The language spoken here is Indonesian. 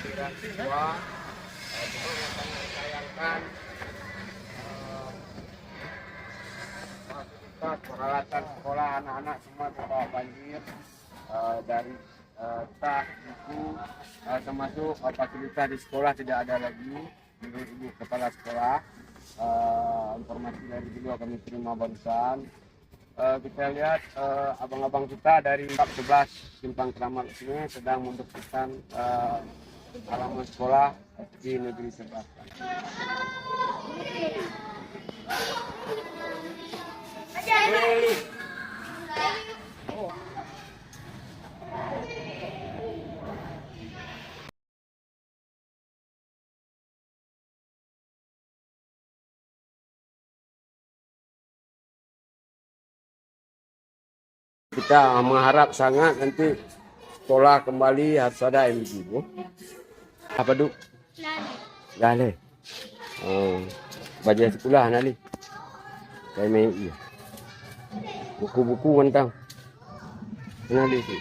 kehadiran siswa. Cuma yang sangat disayangkan fasilitas peralatan sekolah anak-anak semua terbawa banjir, dari tas, buku, termasuk fasilitas di sekolah tidak ada lagi. Menurut Ibu Kepala Sekolah, informasi dari beliau kami terima barusan. Kita lihat abang-abang kita dari 11 Simpang Keramat ini sedang membersihkan halaman sekolah di Negeri Sebastian. Kita mengharap sangat nanti sekolah kembali harus ada yang begitu. Apa duk? Lale. Oh, baju sekolah nali. Saya main iya. Buku-buku mentang. Nali sih.